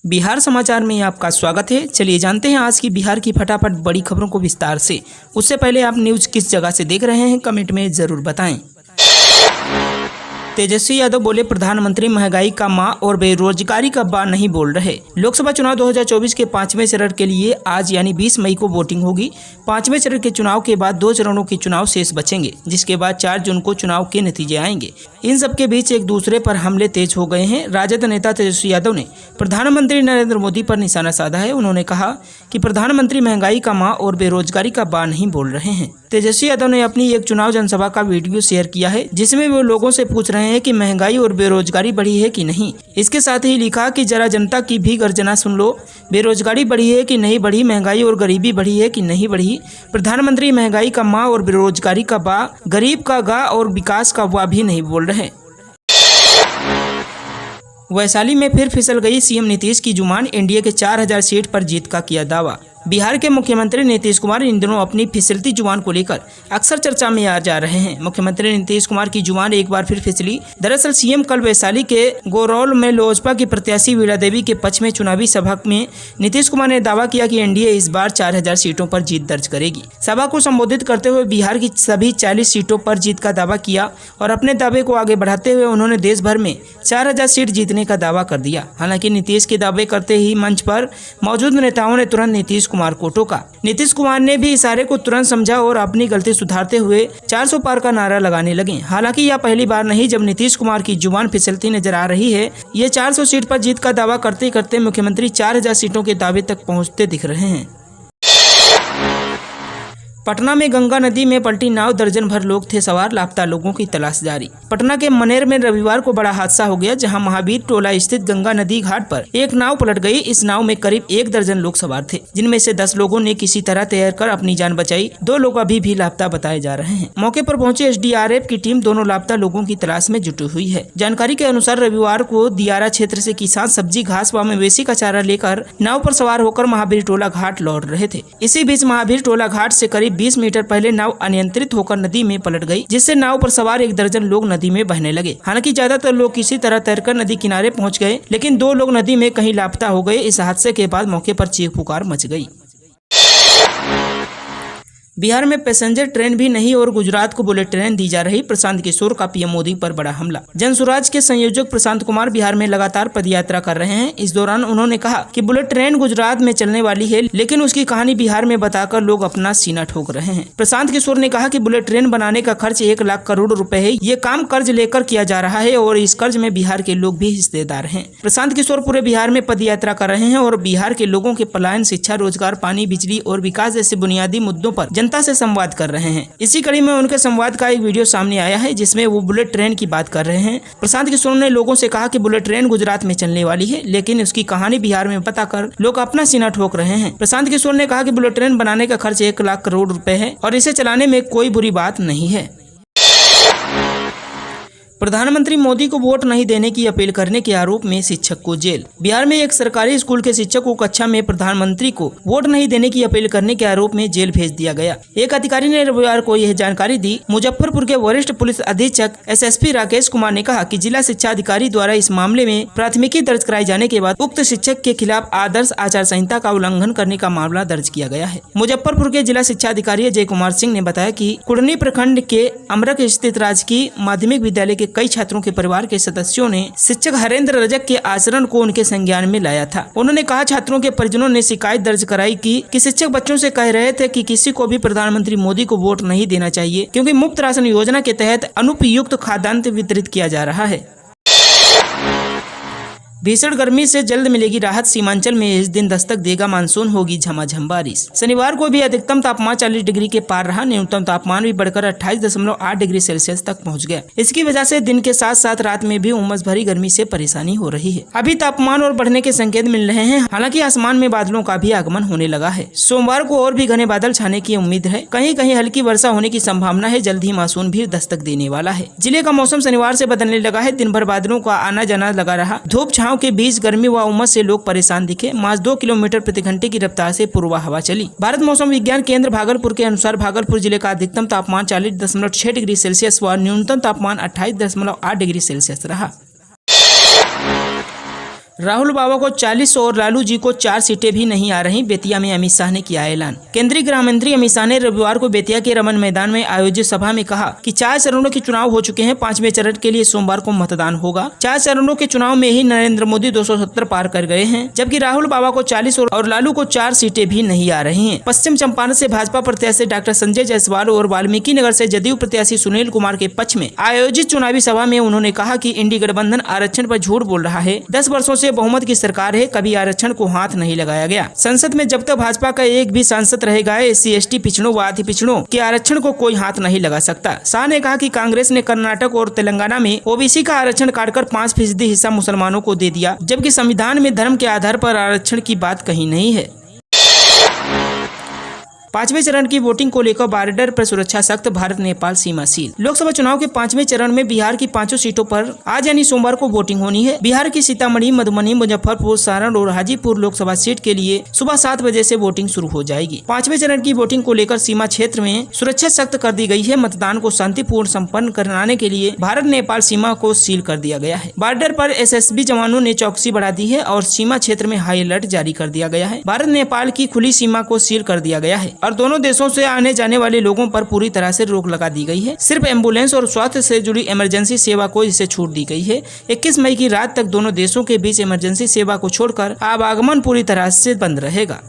बिहार समाचार में आपका स्वागत है। चलिए जानते हैं आज की बिहार की फटाफट बड़ी खबरों को विस्तार से। उससे पहले आप न्यूज़ किस जगह से देख रहे हैं कमेंट में ज़रूर बताएं। तेजस्वी यादव बोले, प्रधानमंत्री महंगाई का मां और बेरोजगारी का बा नहीं बोल रहे। लोकसभा चुनाव 2024 के 5वें चरण के लिए आज यानी 20 मई को वोटिंग होगी। 5वें चरण के चुनाव के बाद 2 चरणों के चुनाव शेष बचेंगे, जिसके बाद 4 जून को चुनाव के नतीजे आएंगे। इन सबके बीच एक दूसरे पर हमले तेज हो गए हैं। राजद नेता तेजस्वी यादव ने प्रधानमंत्री नरेंद्र मोदी पर निशाना साधा है। उन्होंने कहा कि प्रधानमंत्री महंगाई का मां और बेरोजगारी का बा नहीं बोल रहे हैं। तेजस्वी यादव ने अपनी एक चुनाव जनसभा का वीडियो शेयर किया है, जिसमें वो लोगों से पूछ रहे हैं कि महंगाई और बेरोजगारी बढ़ी है कि नहीं। इसके साथ ही लिखा कि जरा जनता की भी गर्जना सुन लो, बेरोजगारी बढ़ी है कि नहीं बढ़ी, महंगाई और गरीबी बढ़ी है कि नहीं बढ़ी। प्रधानमंत्री महंगाई का मां और बेरोजगारी का बा, गरीब का गा और विकास का वा भी नहीं बोल रहे। वैशाली में फिर फिसल गई सीएम नीतीश की जुबान। एनडीए के 4000 सीट पर जीत का किया दावा। बिहार के मुख्यमंत्री नीतीश कुमार इन दिनों अपनी फिसलती जुबान को लेकर अक्सर चर्चा में आ जा रहे हैं। मुख्यमंत्री नीतीश कुमार की जुबान एक बार फिर फिसली। दरअसल सीएम कल वैशाली के गोरौल में लोजपा की प्रत्याशी वीणा देवी के पक्ष में चुनावी सभा में नीतीश कुमार ने दावा किया कि एनडीए इस बार 4000 सीटों पर जीत दर्ज करेगी। सभा को संबोधित करते हुए बिहार की सभी 40 सीटों पर जीत का दावा किया और अपने दावे को आगे बढ़ाते हुए उन्होंने देश भर में 4000 सीट जीतने का दावा कर दिया। हालांकि नीतीश के दावे करते ही मंच पर मौजूद नेताओं ने तुरंत नीतीश कुमार को टोका। नीतीश कुमार ने भी इशारे को तुरंत समझा और अपनी गलती सुधारते हुए 400 पार का नारा लगाने लगे। हालांकि यह पहली बार नहीं जब नीतीश कुमार की जुबान फिसलती नजर आ रही है। ये 400 सीट पर जीत का दावा करते करते मुख्यमंत्री 4000 सीटों के दावे तक पहुंचते दिख रहे हैं। पटना में गंगा नदी में पलटी नाव, दर्जन भर लोग थे सवार, लापता लोगों की तलाश जारी। पटना के मनेर में रविवार को बड़ा हादसा हो गया, जहां महावीर टोला स्थित गंगा नदी घाट पर एक नाव पलट गई। इस नाव में करीब 1 दर्जन लोग सवार थे, जिनमें से 10 लोगों ने किसी तरह तैरकर अपनी जान बचाई। 2 लोग अभी भी लापता बताए जा रहे हैं। मौके पर पहुंचे एसडीआरएफ की टीम दोनों लापता लोगों की तलाश में जुटी हुई है। जानकारी के अनुसार रविवार को दियारा क्षेत्र से किसान सब्जी, घास व मवेशी का चारा लेकर नाव पर सवार होकर महावीर टोला घाट लौट रहे थे। इसी बीच महावीर टोला घाट से करीब 20 मीटर पहले नाव अनियंत्रित होकर नदी में पलट गई, जिससे नाव पर सवार 1 दर्जन लोग नदी में बहने लगे। हालांकि ज्यादातर लोग किसी तरह तैरकर नदी किनारे पहुंच गए, लेकिन 2 लोग नदी में कहीं लापता हो गए। इस हादसे के बाद मौके पर चीख पुकार मच गई। बिहार में पैसेंजर ट्रेन भी नहीं और गुजरात को बुलेट ट्रेन दी जा रही। प्रशांत किशोर का पीएम मोदी पर बड़ा हमला। जन स्वराज के संयोजक प्रशांत कुमार बिहार में लगातार पदयात्रा कर रहे हैं। इस दौरान उन्होंने कहा कि बुलेट ट्रेन गुजरात में चलने वाली है, लेकिन उसकी कहानी बिहार में बताकर लोग अपना सीना ठोक रहे हैं। प्रशांत किशोर ने कहा कि बुलेट ट्रेन बनाने का खर्च 1 लाख करोड़ रुपए है। ये काम कर्ज लेकर किया जा रहा है और इस कर्ज में बिहार के लोग भी हिस्सेदार हैं। प्रशांत किशोर पूरे बिहार में पदयात्रा कर रहे हैं और बिहार के लोगों के पलायन, शिक्षा, रोजगार, पानी, बिजली और विकास जैसे बुनियादी मुद्दों पर जनता से संवाद कर रहे हैं। इसी कड़ी में उनके संवाद का एक वीडियो सामने आया है, जिसमें वो बुलेट ट्रेन की बात कर रहे हैं। प्रशांत किशोर ने लोगों से कहा कि बुलेट ट्रेन गुजरात में चलने वाली है, लेकिन उसकी कहानी बिहार में बताकर लोग अपना सीना ठोक रहे हैं। प्रशांत किशोर ने कहा कि बुलेट ट्रेन बनाने का खर्च 1 लाख करोड़ रुपए है और इसे चलाने में कोई बुरी बात नहीं है। प्रधानमंत्री मोदी को वोट नहीं देने की अपील करने के आरोप में शिक्षक को जेल। बिहार में एक सरकारी स्कूल के शिक्षक को कक्षा में प्रधानमंत्री को वोट नहीं देने की अपील करने के आरोप में जेल भेज दिया गया। एक अधिकारी ने रविवार को यह जानकारी दी। मुजफ्फरपुर के वरिष्ठ पुलिस अधीक्षक एसएसपी राकेश कुमार ने कहा कि जिला शिक्षा अधिकारी द्वारा इस मामले में प्राथमिकी दर्ज कराए जाने के बाद उक्त शिक्षक के खिलाफ आदर्श आचार संहिता का उल्लंघन करने का मामला दर्ज किया गया है। मुजफ्फरपुर के जिला शिक्षा अधिकारी अजय कुमार सिंह ने बताया कि कुढ़नी प्रखंड के अमरक स्थित राजकीय माध्यमिक विद्यालय के कई छात्रों के परिवार के सदस्यों ने शिक्षक हरेंद्र रजक के आचरण को उनके संज्ञान में लाया था। उन्होंने कहा छात्रों के परिजनों ने शिकायत दर्ज कराई कि शिक्षक बच्चों से कह रहे थे कि किसी को भी प्रधानमंत्री मोदी को वोट नहीं देना चाहिए, क्योंकि मुफ्त राशन योजना के तहत अनुपयुक्त खाद्यान्न वितरित किया जा रहा है। भीषण गर्मी से जल्द मिलेगी राहत। सीमांचल में इस दिन दस्तक देगा मानसून, होगी झमाझम बारिश। शनिवार को भी अधिकतम तापमान 40 डिग्री के पार रहा। न्यूनतम तापमान भी बढ़कर 28.8 डिग्री सेल्सियस तक पहुंच गया। इसकी वजह से दिन के साथ साथ रात में भी उमस भरी गर्मी से परेशानी हो रही है। अभी तापमान और बढ़ने के संकेत मिल रहे हैं। हालांकि आसमान में बादलों का भी आगमन होने लगा है। सोमवार को और भी घने बादल छाने की उम्मीद है। कहीं कहीं हल्की वर्षा होने की संभावना है। जल्द ही मानसून भी दस्तक देने वाला है। जिले का मौसम शनिवार से बदलने लगा है। दिन भर बादलों का आना जाना लगा रहा। धूप छांव के बीच गर्मी व उमस से लोग परेशान दिखे। मार्च 2 किलोमीटर प्रति घंटे की रफ्तार से पूर्वा हवा चली। भारत मौसम विज्ञान केंद्र भागलपुर के अनुसार भागलपुर जिले का अधिकतम तापमान 40.6 डिग्री सेल्सियस व न्यूनतम तापमान 28.8 डिग्री सेल्सियस रहा। राहुल बाबा को 40 और लालू जी को 4 सीटें भी नहीं आ रही। बेतिया में अमित शाह ने किया ऐलान। केंद्रीय गृह मंत्री अमित शाह ने रविवार को बेतिया के रमन मैदान में आयोजित सभा में कहा कि 4 चरणों के चुनाव हो चुके हैं। 5वें चरण के लिए सोमवार को मतदान होगा। 4 चरणों के चुनाव में ही नरेंद्र मोदी 270 पार कर गए हैं, जबकि राहुल बाबा को 40 और लालू को 4 सीटें भी नहीं आ रही हैं। पश्चिम चंपारण से भाजपा प्रत्याशी डॉक्टर संजय जायसवाल और वाल्मीकि नगर से जदयू प्रत्याशी सुनील कुमार के पक्ष में आयोजित चुनावी सभा में उन्होंने कहा कि इंडी गठबंधन आरक्षण पर झूठ बोल रहा है। 10 वर्षों से बहुमत की सरकार है, कभी आरक्षण को हाथ नहीं लगाया गया। संसद में जब तक भाजपा का एक भी सांसद रहेगा, SC ST पिछड़ों व अति पिछड़ों के आरक्षण को कोई हाथ नहीं लगा सकता। शाह ने कहा कि कांग्रेस ने कर्नाटक और तेलंगाना में OBC का आरक्षण काटकर 5% हिस्सा मुसलमानों को दे दिया, जबकि संविधान में धर्म के आधार पर आरक्षण की बात कहीं नहीं है। 5वें चरण की वोटिंग को लेकर बॉर्डर पर सुरक्षा सख्त, भारत नेपाल सीमा सील। लोकसभा चुनाव के 5वें चरण में बिहार की 5 सीटों पर आज यानी सोमवार को वोटिंग होनी है। बिहार की सीतामढ़ी, मधुबनी, मुजफ्फरपुर, सारण और हाजीपुर लोकसभा सीट के लिए सुबह 7 बजे से वोटिंग शुरू हो जाएगी। 5वें चरण की वोटिंग को लेकर सीमा क्षेत्र में सुरक्षा सख्त कर दी गई है। मतदान को शांतिपूर्ण संपन्न कराने के लिए भारत नेपाल सीमा को सील कर दिया गया है। बॉर्डर पर SSB जवानों ने चौकसी बढ़ा दी है और सीमा क्षेत्र में हाई अलर्ट जारी कर दिया गया है। भारत नेपाल की खुली सीमा को सील कर दिया गया है और दोनों देशों से आने जाने वाले लोगों पर पूरी तरह से रोक लगा दी गई है। सिर्फ एम्बुलेंस और स्वास्थ्य से जुड़ी इमरजेंसी सेवा को इसे छूट दी गई है। 21 मई की रात तक दोनों देशों के बीच इमरजेंसी सेवा को छोड़कर आवागमन पूरी तरह से बंद रहेगा।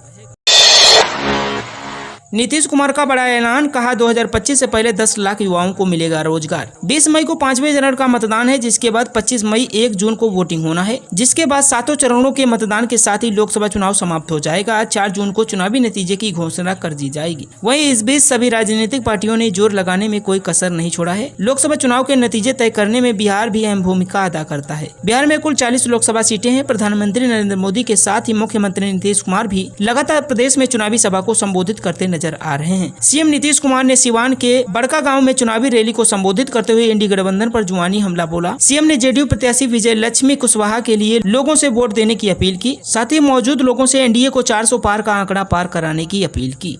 नीतीश कुमार का बड़ा ऐलान, कहा 2025 से पहले 10 लाख युवाओं को मिलेगा रोजगार। 20 मई को 5वें चरण का मतदान है, जिसके बाद 25 मई 1 जून को वोटिंग होना है, जिसके बाद 7 चरणों के मतदान के साथ ही लोकसभा चुनाव समाप्त हो जाएगा। 4 जून को चुनावी नतीजे की घोषणा कर दी जाएगी। वहीं इस बीच सभी राजनीतिक पार्टियों ने जोर लगाने में कोई कसर नहीं छोड़ा है। लोकसभा चुनाव के नतीजे तय करने में बिहार भी अहम भूमिका अदा करता है। बिहार में कुल 40 लोकसभा सीटें हैं। प्रधानमंत्री नरेंद्र मोदी के साथ ही मुख्यमंत्री नीतीश कुमार भी लगातार प्रदेश में चुनावी सभा को संबोधित करते नजर आ रहे हैं। सीएम नीतीश कुमार ने सिवान के बड़का गांव में चुनावी रैली को संबोधित करते हुए इंडी गठबंधन पर जुबानी हमला बोला। सीएम ने जेडीयू प्रत्याशी विजय लक्ष्मी कुशवाहा के लिए लोगों से वोट देने की अपील की। साथ ही मौजूद लोगों से एनडीए को 400 पार का आंकड़ा पार कराने की अपील की।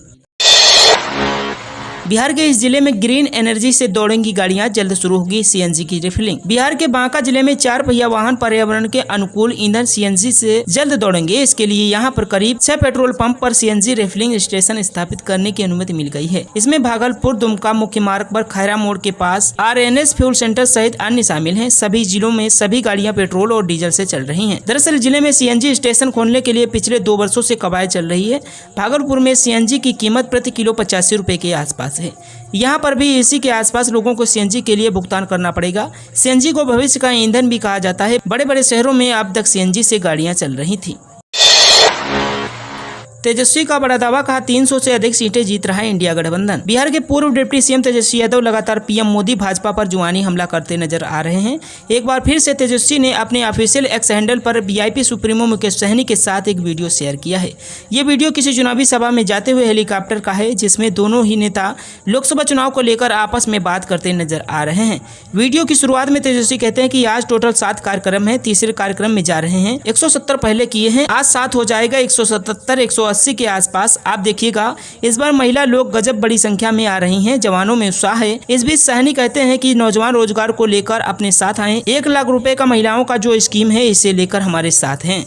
बिहार के इस जिले में ग्रीन एनर्जी से दौड़ेंगी गाड़ियां, जल्द शुरू होगी सीएनजी की रिफिलिंग। बिहार के बांका जिले में 4 पहिया वाहन पर्यावरण के अनुकूल ईंधन सीएनजी से जल्द दौड़ेंगे। इसके लिए यहां पर करीब 6 पेट्रोल पंप पर सीएनजी रिफिलिंग स्टेशन स्थापित करने की अनुमति मिल गई है। इसमें भागलपुर दुमका मुख्य मार्ग पर खैरा मोड़ के पास RNS फ्यूल सेंटर सहित अन्य शामिल हैं। सभी जिलों में सभी गाड़ियां पेट्रोल और डीजल से चल रही हैं। दरअसल जिले में सीएनजी स्टेशन खोलने के लिए पिछले 2 वर्षों से कवायद चल रही है। भागलपुर में सीएनजी की कीमत प्रति किलो 85 रुपए के आसपास है। यहाँ पर भी इसी के आसपास लोगों को सीएनजी के लिए भुगतान करना पड़ेगा। सीएनजी को भविष्य का ईंधन भी कहा जाता है। बड़े बड़े शहरों में अब तक सीएनजी से गाड़ियां चल रही थी। तेजस्वी का बड़ा दावा, कहा 300 से अधिक सीटें जीत रहा है इंडिया गठबंधन। बिहार के पूर्व डिप्टी सीएम तेजस्वी यादव लगातार पीएम मोदी भाजपा पर जुबानी हमला करते नजर आ रहे हैं। एक बार फिर से तेजस्वी ने अपने ऑफिशियल एक्स हैंडल पर वीआईपी सुप्रीमो मुकेश सहनी के साथ एक वीडियो शेयर किया है। ये वीडियो किसी चुनावी सभा में जाते हुए हेलीकॉप्टर का है, जिसमें दोनों ही नेता लोकसभा चुनाव को लेकर आपस में बात करते नजर आ रहे हैं। वीडियो की शुरुआत में तेजस्वी कहते हैं कि आज टोटल 7 कार्यक्रम है, तीसरे कार्यक्रम में जा रहे हैं। 170 पहले किए हैं, आज 7 हो जाएगा, 177 180 के आसपास। आप देखिएगा इस बार महिला लोग गजब बड़ी संख्या में आ रही हैं। जवानों में उत्साह है। इस बीच सहनी कहते हैं कि नौजवान रोजगार को लेकर अपने साथ आए। 1 लाख रुपए का महिलाओं का जो स्कीम है, इसे लेकर हमारे साथ हैं।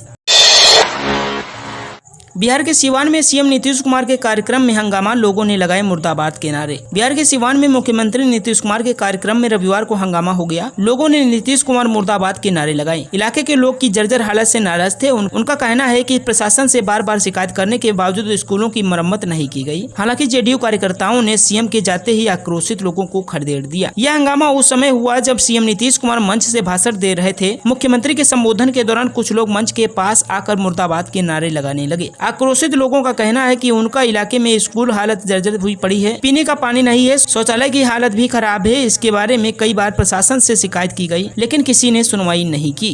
बिहार के सिवान में सीएम नीतीश कुमार के कार्यक्रम में हंगामा, लोगों ने लगाए मुर्दाबाद के नारे। बिहार के सिवान में मुख्यमंत्री नीतीश कुमार के कार्यक्रम में रविवार को हंगामा हो गया। लोगों ने नीतीश कुमार मुर्दाबाद के नारे लगाए। इलाके के लोग की जर्जर हालत से नाराज थे। उनका कहना है कि प्रशासन से बार बार शिकायत करने के बावजूद स्कूलों की मरम्मत नहीं की गई। हालांकि जेडीयू कार्यकर्ताओं ने सीएम के जाते ही आक्रोशित लोगों को खदेड़ दिया। यह हंगामा उस समय हुआ जब सीएम नीतीश कुमार मंच से भाषण दे रहे थे। मुख्यमंत्री के संबोधन के दौरान कुछ लोग मंच के पास आकर मुर्दाबाद के नारे लगाने लगे। आक्रोशित लोगों का कहना है कि उनका इलाके में स्कूल हालत जर्जर हुई पड़ी है, पीने का पानी नहीं है, शौचालय की हालत भी खराब है। इसके बारे में कई बार प्रशासन से शिकायत की गई, लेकिन किसी ने सुनवाई नहीं की।